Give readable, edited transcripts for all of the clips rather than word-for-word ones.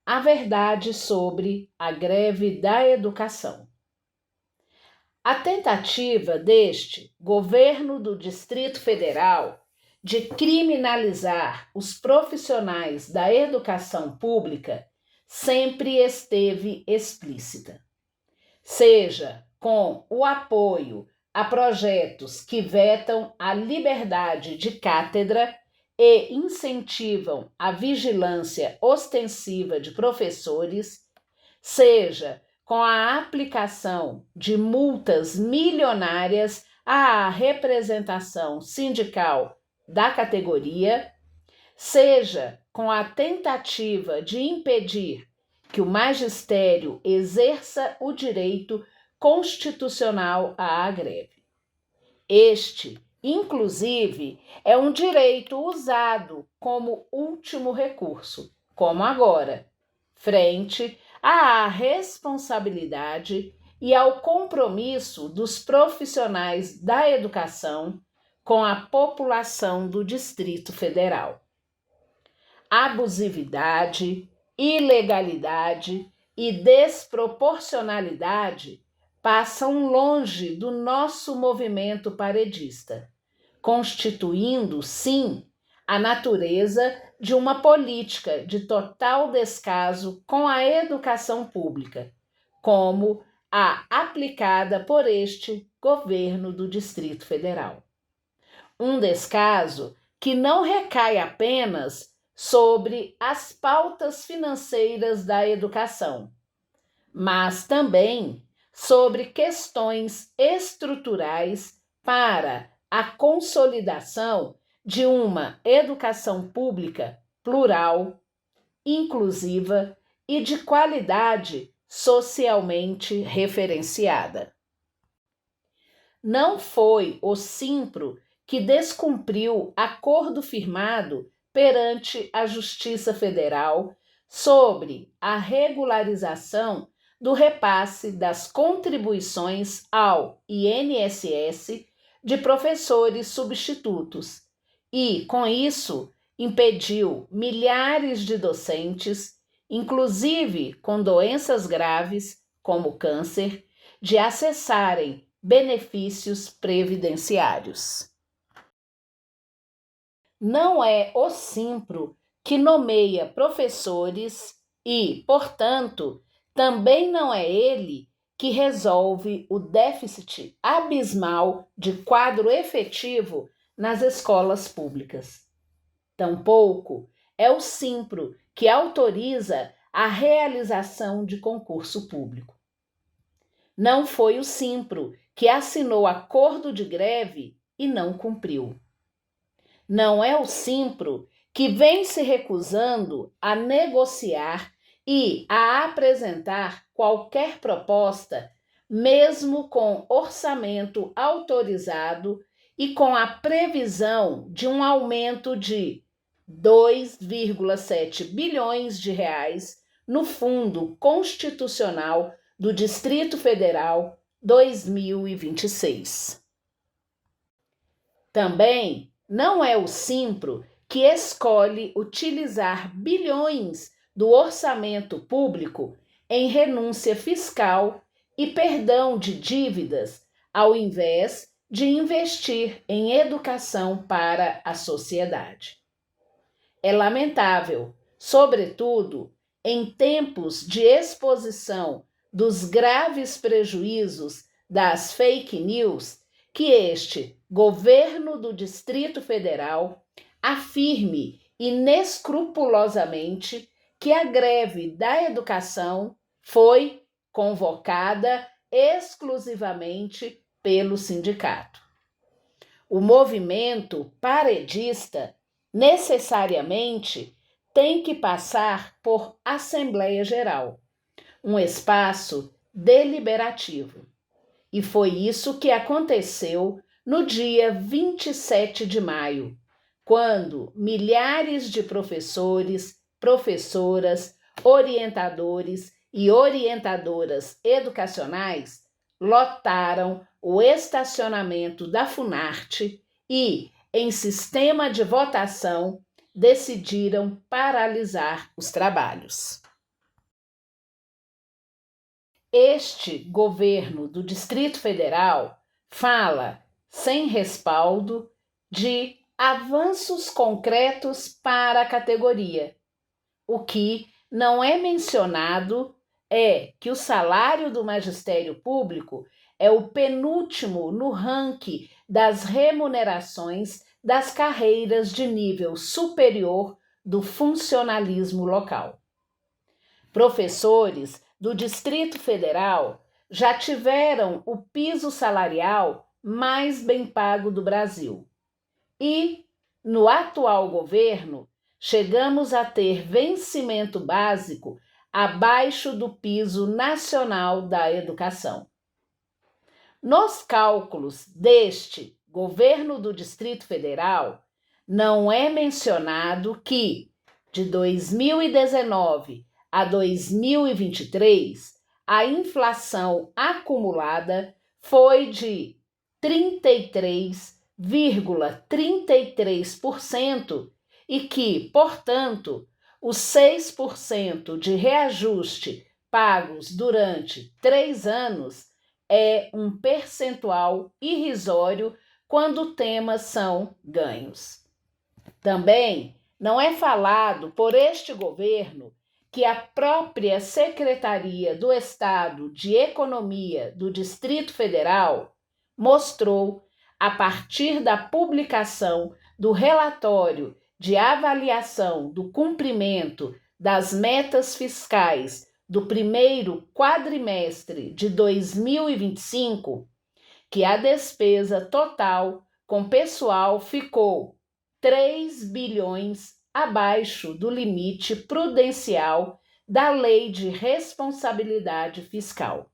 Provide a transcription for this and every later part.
a verdade sobre a greve da educação. A tentativa deste governo do Distrito Federal de criminalizar os profissionais da educação pública sempre esteve explícita, seja com o apoio a projetos que vetam a liberdade de cátedra e incentivam a vigilância ostensiva de professores, seja com a aplicação de multas milionárias à representação sindical da categoria, seja com a tentativa de impedir que o magistério exerça o direito constitucional à greve. Este, inclusive, é um direito usado como último recurso, como agora, frente à responsabilidade e ao compromisso dos profissionais da educação com a população do Distrito Federal. Abusividade, ilegalidade e desproporcionalidade passam longe do nosso movimento paredista, constituindo, sim, a natureza de uma política de total descaso com a educação pública, como a aplicada por este governo do Distrito Federal. Um descaso que não recai apenas sobre as pautas financeiras da educação, mas também sobre questões estruturais para a consolidação de uma educação pública plural, inclusiva e de qualidade socialmente referenciada. Não foi o Simpro que descumpriu acordo firmado perante a Justiça Federal sobre a regularização do repasse das contribuições ao INSS de professores substitutos e, com isso, impediu milhares de docentes, inclusive com doenças graves, como câncer, de acessarem benefícios previdenciários. Não é o Simpro que nomeia professores e, portanto, também não é ele que resolve o déficit abismal de quadro efetivo nas escolas públicas. Tampouco é o Simpro que autoriza a realização de concurso público. Não foi o Simpro que assinou acordo de greve e não cumpriu. Não é o Simpro que vem se recusando a negociar e a apresentar qualquer proposta, mesmo com orçamento autorizado e com a previsão de um aumento de 2,7 bilhões de reais no Fundo Constitucional do Distrito Federal 2026. Também não é o Simpro que escolhe utilizar bilhões do orçamento público em renúncia fiscal e perdão de dívidas, ao invés de investir em educação para a sociedade. É lamentável, sobretudo em tempos de exposição dos graves prejuízos das fake news, que este governo do Distrito Federal afirme inescrupulosamente que a greve da educação foi convocada exclusivamente pelo sindicato. O movimento paredista necessariamente tem que passar por Assembleia Geral, um espaço deliberativo. E foi isso que aconteceu no dia 27 de maio, quando milhares de professores, professoras, orientadores e orientadoras educacionais lotaram o estacionamento da Funarte e, em sistema de votação, decidiram paralisar os trabalhos. Este governo do Distrito Federal fala, sem respaldo, de avanços concretos para a categoria. O que não é mencionado é que o salário do magistério público é o penúltimo no ranking das remunerações das carreiras de nível superior do funcionalismo local. Professores do Distrito Federal já tiveram o piso salarial mais bem pago do Brasil. E, no atual governo, chegamos a ter vencimento básico abaixo do piso nacional da educação. Nos cálculos deste governo do Distrito Federal, não é mencionado que, de 2019 a 2023, a inflação acumulada foi de 33,33% e que, portanto, os 6% de reajuste pagos durante 3 anos é um percentual irrisório quando temas são ganhos. Também não é falado por este governo que a própria Secretaria do Estado de Economia do Distrito Federal mostrou, a partir da publicação do relatório de avaliação do cumprimento das metas fiscais do primeiro quadrimestre de 2025, que a despesa total com pessoal ficou 3 bilhões abaixo do limite prudencial da Lei de Responsabilidade Fiscal.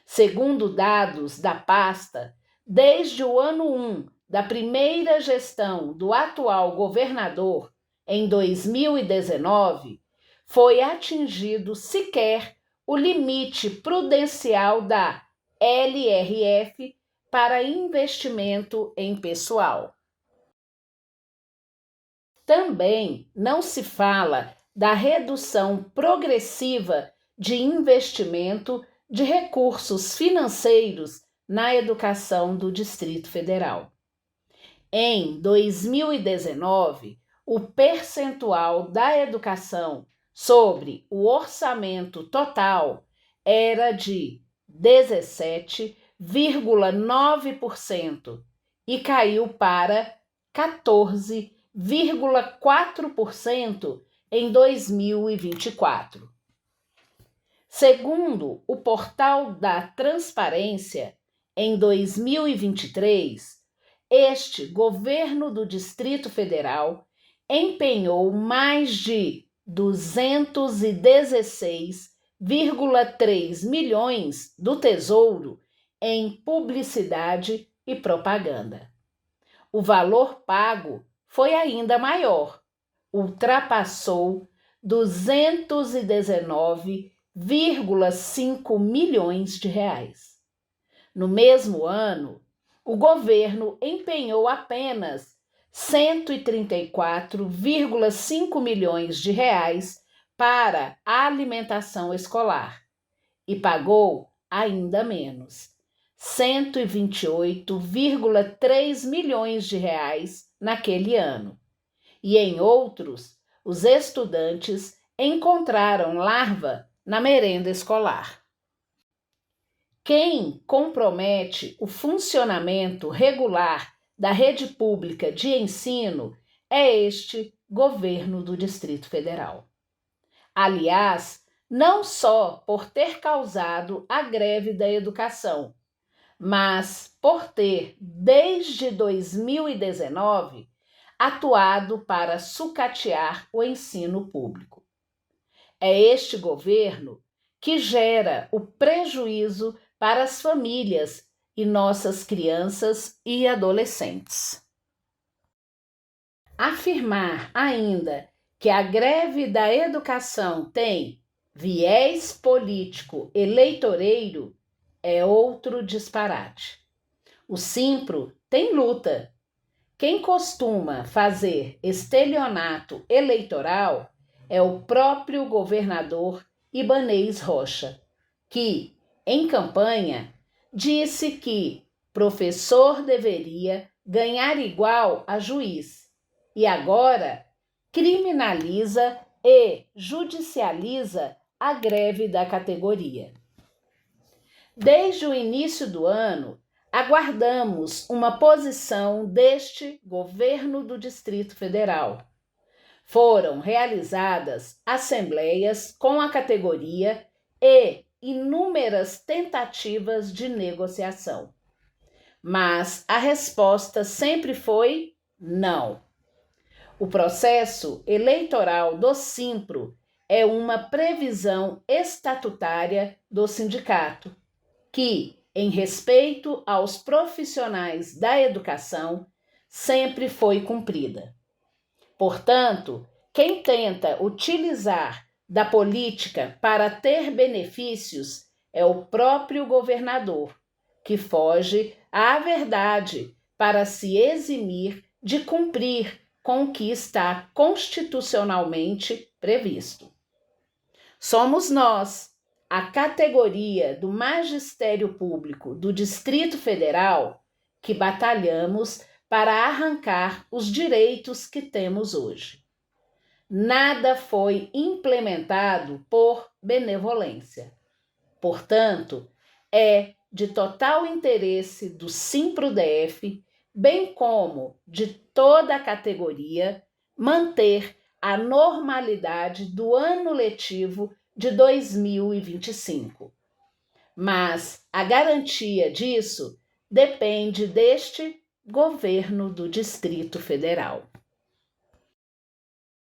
Segundo dados da pasta, desde o ano 1 da primeira gestão do atual governador, em 2019, foi atingido sequer o limite prudencial da LRF para investimento em pessoal. Também não se fala da redução progressiva de investimento de recursos financeiros na educação do Distrito Federal. Em 2019, o percentual da educação sobre o orçamento total era de 17,9% e caiu para 14,4% em 2024. Segundo o Portal da Transparência, em 2023, este governo do Distrito Federal empenhou mais de 216,3 milhões do Tesouro em publicidade e propaganda. O valor pago foi ainda maior, ultrapassou 219,5 milhões de reais. No mesmo ano, o governo empenhou apenas 134,5 milhões de reais para a alimentação escolar e pagou ainda menos, 128,3 milhões de reais naquele ano. E em outros, os estudantes encontraram larva na merenda escolar. Quem compromete o funcionamento regular da rede pública de ensino é este governo do Distrito Federal. Aliás, não só por ter causado a greve da educação, mas por ter, desde 2019, atuado para sucatear o ensino público. É este governo que gera o prejuízo para as famílias e nossas crianças e adolescentes. Afirmar ainda que a greve da educação tem viés político eleitoreiro é outro disparate. O Simpro tem luta. Quem costuma fazer estelionato eleitoral é o próprio governador Ibanez Rocha. que, em campanha, disse que professor deveria ganhar igual a juiz e agora criminaliza e judicializa a greve da categoria. Desde o início do ano, aguardamos uma posição deste governo do Distrito Federal. Foram realizadas assembleias com a categoria e inúmeras tentativas de negociação. Mas a resposta sempre foi não. O processo eleitoral do Simpro é uma previsão estatutária do sindicato, que, em respeito aos profissionais da educação, sempre foi cumprida. Portanto, quem tenta utilizar da política para ter benefícios é o próprio governador, que foge à verdade para se eximir de cumprir com o que está constitucionalmente previsto. Somos nós, a categoria do Magistério Público do Distrito Federal, que batalhamos para arrancar os direitos que temos hoje. Nada foi implementado por benevolência. Portanto, é de total interesse do Simpro-DF, bem como de toda a categoria, manter a normalidade do ano letivo de 2025. Mas a garantia disso depende deste governo do Distrito Federal.